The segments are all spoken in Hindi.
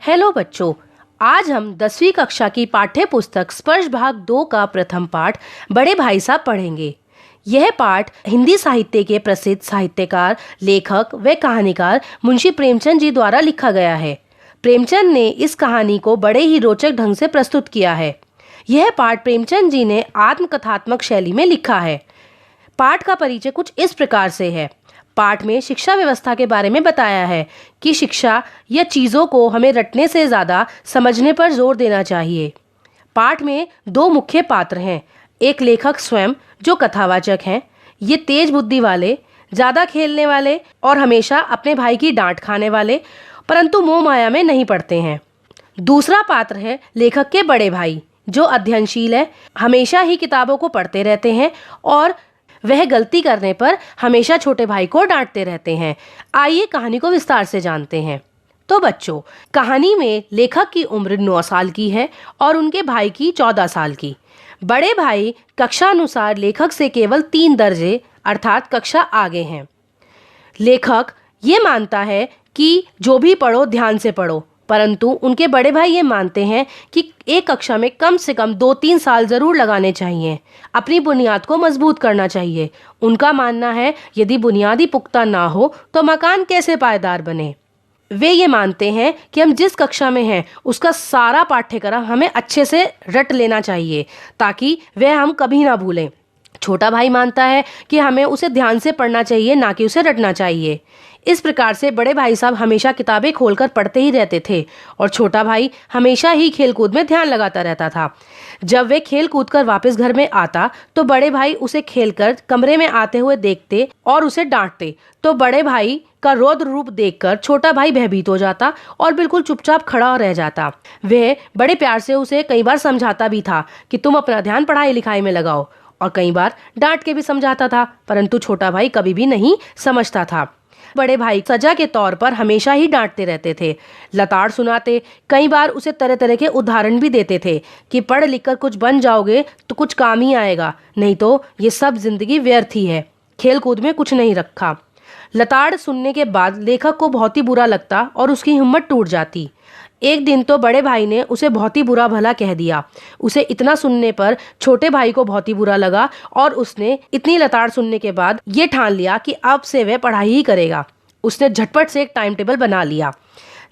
हेलो बच्चों, आज हम 10वीं कक्षा की पाठ्य पुस्तक स्पर्श भाग 2 का प्रथम पाठ बड़े भाई साहब पढ़ेंगे। यह पाठ हिंदी साहित्य के प्रसिद्ध साहित्यकार, लेखक व कहानीकार मुंशी प्रेमचंद जी द्वारा लिखा गया है। प्रेमचंद ने इस कहानी को बड़े ही रोचक ढंग से प्रस्तुत किया है। यह पाठ प्रेमचंद जी ने आत्मकथात्मक शैली में लिखा है। पाठ का परिचय कुछ इस प्रकार से है। पाठ में शिक्षा व्यवस्था के बारे में बताया है कि शिक्षा या चीज़ों को हमें रटने से ज़्यादा समझने पर जोर देना चाहिए। पाठ में दो मुख्य पात्र हैं। एक लेखक स्वयं जो कथावाचक हैं। ये तेज बुद्धि वाले, ज़्यादा खेलने वाले और हमेशा अपने भाई की डांट खाने वाले, परंतु मोह माया में नहीं पड़ते हैं। दूसरा पात्र है लेखक के बड़े भाई, जो अध्ययनशील है, हमेशा ही किताबों को पढ़ते रहते हैं और वह गलती करने पर हमेशा छोटे भाई को डांटते रहते हैं। आइए कहानी को विस्तार से जानते हैं। तो बच्चों, कहानी में लेखक की उम्र 9 साल की है और उनके भाई की 14 साल की। बड़े भाई कक्षा अनुसार लेखक से केवल 3 दर्जे अर्थात कक्षा आगे हैं। लेखक ये मानता है कि जो भी पढ़ो ध्यान से पढ़ो, परंतु उनके बड़े भाई ये मानते हैं कि एक कक्षा में कम से कम 2-3 साल जरूर लगाने चाहिए। अपनी बुनियाद को मजबूत करना चाहिए। उनका मानना है यदि बुनियादी पुख्ता ना हो तो मकान कैसे पायदार बने। वे ये मानते हैं कि हम जिस कक्षा में हैं उसका सारा पाठ्यक्रम हमें अच्छे से रट लेना चाहिए ताकि वह हम कभी ना भूलें। छोटा भाई मानता है कि हमें उसे ध्यान से पढ़ना चाहिए, ना कि उसे रटना चाहिए। इस प्रकार से बड़े भाई साहब हमेशा किताबें खोलकर पढ़ते ही रहते थे और छोटा भाई हमेशा ही खेलकूद में ध्यान लगाता रहता था। जब वे खेल कूद कर वापस घर में आता तो बड़े भाई उसे खेलकर कमरे में आते हुए देखते और उसे डांटते, तो बड़े भाई का रौद्र रूप देखकर छोटा भाई भयभीत हो जाता और बिल्कुल चुपचाप खड़ा रह जाता। वह बड़े प्यार से उसे कई बार समझाता भी था कि तुम अपना ध्यान पढ़ाई लिखाई में लगाओ, और कई बार डांट के भी समझाता था, परंतु छोटा भाई कभी भी नहीं समझता था। बड़े भाई सजा के तौर पर हमेशा ही डांटते रहते थे, लताड़ सुनाते, कई बार उसे तरह तरह के उदाहरण भी देते थे कि पढ़ लिख कर कुछ बन जाओगे तो कुछ काम ही आएगा, नहीं तो ये सब जिंदगी व्यर्थ ही है, खेल कूद में कुछ नहीं रखा। लताड़ सुनने के बाद लेखक को बहुत ही बुरा लगता और उसकी हिम्मत टूट जाती। एक दिन तो बड़े भाई ने उसे बहुत ही बुरा भला कह दिया। उसे इतना सुनने पर छोटे भाई को बहुत ही बुरा लगा और उसने इतनी लताड़ सुनने के बाद ये ठान लिया कि अब से वह पढ़ाई ही करेगा। उसने झटपट से एक टाइम टेबल बना लिया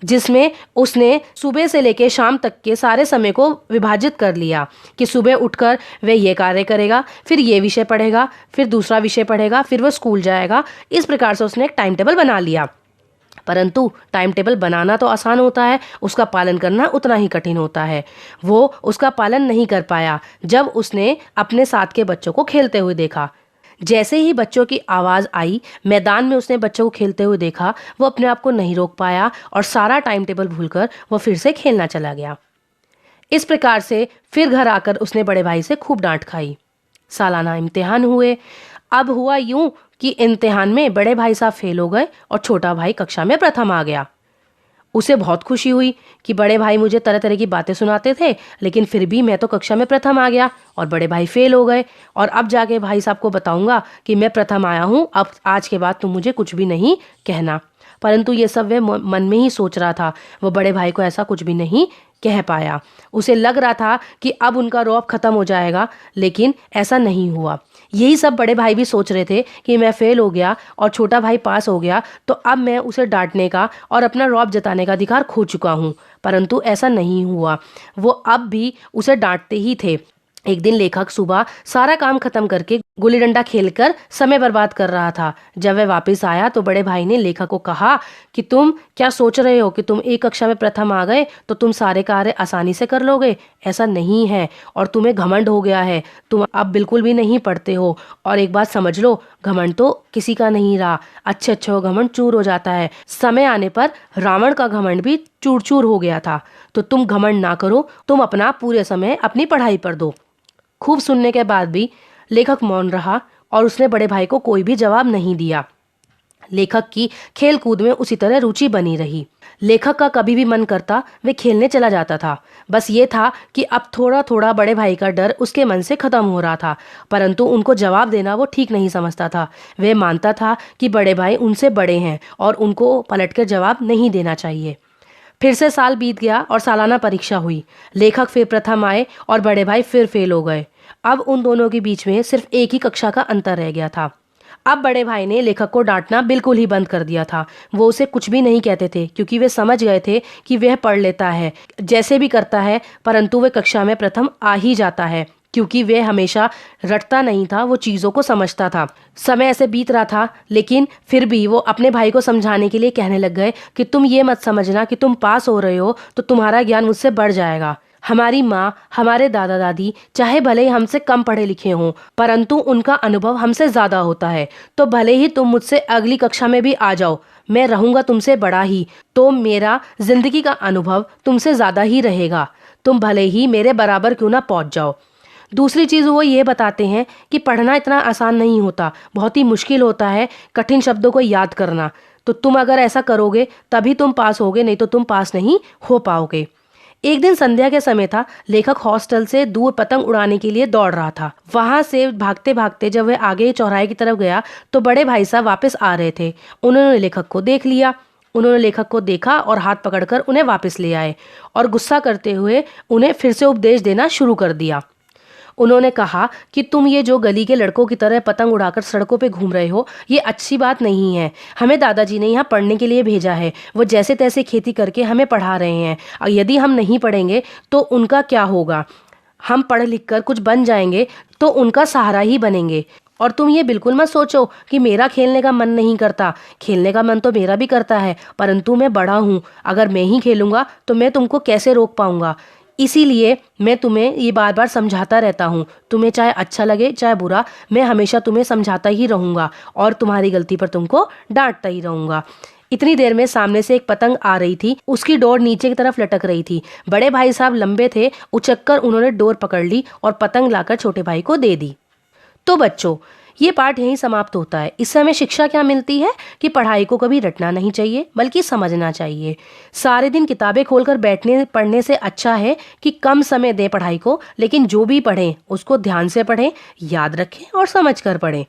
जिसमें उसने सुबह से लेकर शाम तक के सारे समय को विभाजित कर लिया कि सुबह उठकर वह ये कार्य करेगा, फिर ये विषय पढ़ेगा, फिर दूसरा विषय पढ़ेगा, फिर वह स्कूल जाएगा। इस प्रकार से उसने एक टाइम टेबल बना लिया। परंतु टाइम टेबल बनाना तो आसान होता है, उसका पालन करना उतना ही कठिन होता है। वो उसका पालन नहीं कर पाया जब उसने अपने साथ के बच्चों को खेलते हुए देखा। जैसे ही बच्चों की आवाज़ आई, मैदान में उसने बच्चों को खेलते हुए देखा, वो अपने आप को नहीं रोक पाया और सारा टाइम टेबल भूलकर वो फिर से खेलना चला गया। इस प्रकार से फिर घर आकर उसने बड़े भाई से खूब डांट खाई। सालाना इम्तिहान हुए। अब हुआ यूं कि इम्तिहान में बड़े भाई साहब फेल हो गए और छोटा भाई कक्षा में प्रथम आ गया। उसे बहुत खुशी हुई कि बड़े भाई मुझे तरह तरह की बातें सुनाते थे, लेकिन फिर भी मैं तो कक्षा में प्रथम आ गया और बड़े भाई फेल हो गए, और अब जाके भाई साहब को बताऊंगा कि मैं प्रथम आया हूँ, अब आज के बाद तुम मुझे कुछ भी नहीं कहना। परंतु ये सब वह मन में ही सोच रहा था। वो बड़े भाई को ऐसा कुछ भी नहीं कह पाया। उसे लग रहा था कि अब उनका रौब खत्म हो जाएगा, लेकिन ऐसा नहीं हुआ। यही सब बड़े भाई भी सोच रहे थे कि मैं फेल हो गया और छोटा भाई पास हो गया, तो अब मैं उसे डांटने का और अपना रौब जताने का अधिकार खो चुका हूँ। परंतु ऐसा नहीं हुआ। वो अब भी उसे डांटते ही थे। एक दिन लेखक सुबह सारा काम खत्म करके गुल्ली डंडा खेलकर समय बर्बाद कर रहा था। जब वह वापस आया तो बड़े भाई ने लेखक को कहा कि तुम क्या सोच रहे हो कि तुम एक कक्षा में प्रथम आ गए तो तुम सारे कार्य आसानी से कर लोगे? ऐसा नहीं है, और तुम्हें घमंड हो गया है। तुम अब बिल्कुल भी नहीं पढ़ते हो, और एक बात समझ लो, घमंड तो किसी का नहीं रहा। अच्छे अच्छे हो घमंड चूर हो जाता है। समय आने पर रावण का घमंड भी चूर चूर हो गया था। तो तुम घमंड ना करो, तुम अपना पूरे समय अपनी पढ़ाई पर दो। खूब सुनने के बाद भी लेखक मौन रहा और उसने बड़े भाई को कोई भी जवाब नहीं दिया। लेखक की खेल कूद में उसी तरह रुचि बनी रही। लेखक का कभी भी मन करता वे खेलने चला जाता था। बस ये था कि अब थोड़ा थोड़ा बड़े भाई का डर उसके मन से खत्म हो रहा था, परंतु उनको जवाब देना वो ठीक नहीं समझता था। वे मानता था कि बड़े भाई उनसे बड़े हैं और उनको पलट कर जवाब नहीं देना चाहिए। फिर से साल बीत गया और सालाना परीक्षा हुई। लेखक फिर प्रथम आए और बड़े भाई फिर फेल हो गए। अब उन दोनों के बीच में सिर्फ एक ही कक्षा का अंतर रह गया था। अब बड़े भाई ने लेखक को डांटना बिल्कुल ही बंद कर दिया था। वो उसे कुछ भी नहीं कहते थे क्योंकि वे समझ गए थे कि वह पढ़ लेता है, जैसे भी करता है, परंतु वह कक्षा में प्रथम आ ही जाता है क्योंकि वह हमेशा रटता नहीं था, वो चीज़ों को समझता था। समय ऐसे बीत रहा था, लेकिन फिर भी वो अपने भाई को समझाने के लिए कहने लग गए कि तुम ये मत समझना कि तुम पास हो रहे हो तो तुम्हारा ज्ञान मुझसे बढ़ जाएगा। हमारी माँ, हमारे दादा दादी चाहे भले ही हमसे कम पढ़े लिखे हों, परंतु उनका अनुभव हमसे ज़्यादा होता है। तो भले ही तुम मुझसे अगली कक्षा में भी आ जाओ, मैं रहूँगा तुमसे बड़ा ही, तो मेरा जिंदगी का अनुभव तुमसे ज़्यादा ही रहेगा। तुम भले ही मेरे बराबर क्यों ना पहुँच जाओ। दूसरी चीज़ वो ये बताते हैं कि पढ़ना इतना आसान नहीं होता, बहुत ही मुश्किल होता है कठिन शब्दों को याद करना। तो तुम अगर ऐसा करोगे तभी तुम पास होगे, नहीं तो तुम पास नहीं हो पाओगे। एक दिन संध्या के समय था। लेखक हॉस्टल से दूर पतंग उड़ाने के लिए दौड़ रहा था। वहां से भागते भागते जब वह आगे चौराहे की तरफ गया तो बड़े भाई साहब वापस आ रहे थे। उन्होंने लेखक को देख लिया। उन्होंने लेखक को देखा और हाथ पकड़कर उन्हें वापस ले आए और गुस्सा करते हुए उन्हें फिर से उपदेश देना शुरू कर दिया। उन्होंने कहा कि तुम ये जो गली के लड़कों की तरह पतंग उड़ाकर सड़कों पे घूम रहे हो, ये अच्छी बात नहीं है। हमें दादाजी ने यहाँ पढ़ने के लिए भेजा है। वो जैसे तैसे खेती करके हमें पढ़ा रहे हैं। और यदि हम नहीं पढ़ेंगे तो उनका क्या होगा? हम पढ़ लिख कर कुछ बन जाएंगे तो उनका सहारा ही बनेंगे। और तुम ये बिल्कुल मत सोचो कि मेरा खेलने का मन नहीं करता। खेलने का मन तो मेरा भी करता है, परंतु मैं बड़ा हूँ। अगर मैं ही खेलूंगा तो मैं तुमको कैसे रोक पाऊंगा? इसीलिए मैं तुम्हें ये बार बार समझाता रहता हूँ। तुम्हें चाहे अच्छा लगे चाहे बुरा, मैं हमेशा तुम्हें समझाता ही रहूँगा और तुम्हारी गलती पर तुमको डांटता ही रहूँगा। इतनी देर में सामने से एक पतंग आ रही थी। उसकी डोर नीचे की तरफ लटक रही थी। बड़े भाई साहब लंबे थे, उचक्कर उन्होंने डोर पकड़ ली और पतंग लाकर छोटे भाई को दे दी। तो बच्चों, ये पाठ यहीं समाप्त होता है। इससे हमें शिक्षा क्या मिलती है कि पढ़ाई को कभी रटना नहीं चाहिए बल्कि समझना चाहिए। सारे दिन किताबें खोलकर बैठने पढ़ने से अच्छा है कि कम समय दें पढ़ाई को, लेकिन जो भी पढ़ें उसको ध्यान से पढ़ें, याद रखें और समझ कर पढ़ें।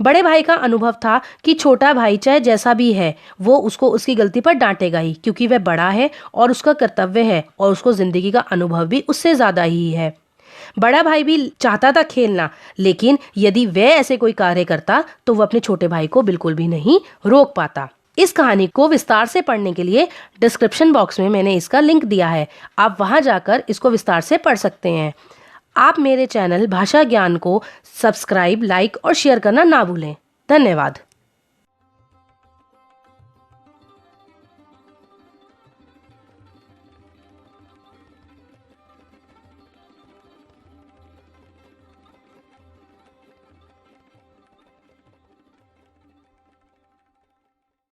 बड़े भाई का अनुभव था कि छोटा भाई चाहे जैसा भी है वो उसको उसकी गलती पर डांटेगा ही, क्योंकि वह बड़ा है और उसका कर्तव्य है और उसको जिंदगी का अनुभव भी उससे ज्यादा ही है। बड़ा भाई भी चाहता था खेलना, लेकिन यदि वह ऐसे कोई कार्य करता तो वह अपने छोटे भाई को बिल्कुल भी नहीं रोक पाता। इस कहानी को विस्तार से पढ़ने के लिए डिस्क्रिप्शन बॉक्स में मैंने इसका लिंक दिया है। आप वहां जाकर इसको विस्तार से पढ़ सकते हैं। आप मेरे चैनल भाषा ज्ञान को सब्सक्राइब, लाइक और शेयर करना ना भूलें। धन्यवाद।